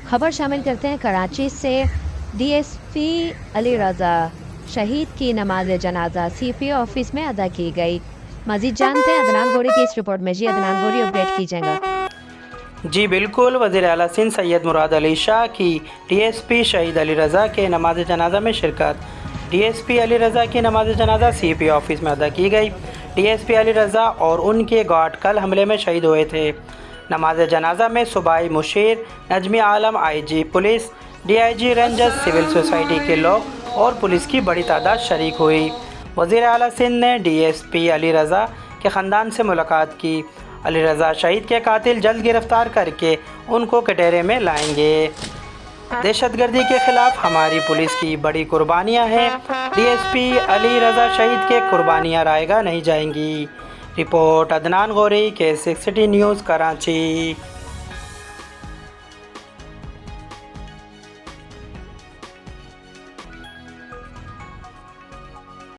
खबर शामिल करते हैं कराची से। डीएसपी अली रजा शहीद की नमाज जनाजा सीपीओ ऑफिस में अदा की गई। मजीद जानते हैं अदनान गोरी की इस रिपोर्ट में। जी अदनान गोरी, अपडेट कीजिएगा। जी बिल्कुल, वज़ीर आला सिंध सैयद मुराद अली शाह की डीएसपी शहीद अली रज़ा के नमाज जनाजा में शिरकत। डीएसपी अली रज़ा की नमाज जनाजा सीपीओ ऑफिस में अदा की गई। डीएसपी अली रज़ा और उनके गार्ड कल हमले में शहीद हुए थे। नमाज जनाजा में सूबाई मुशीर Najmi Alam, IG police, DIG rangers, civil society के लोग और पुलिस की बड़ी तादाद शरीक हुई। वज़ीर आला सिंध ने डीएसपी अली रज़ा के ख़ानदान से मुलाकात की। अली रज़ा शहीद के कातिल जल्द गिरफ्तार करके उनको कटहरे में लाएंगे। दहशतगर्दी के ख़िलाफ़ हमारी पुलिस की बड़ी कुर्बानियाँ हैं। डीएसपी अली रज़ा शहीद के कुर्बानियाँ रायगा नहीं जाएंगी। रिपोर्ट अदनान गोरी, K6 सिटी न्यूज़, कराची।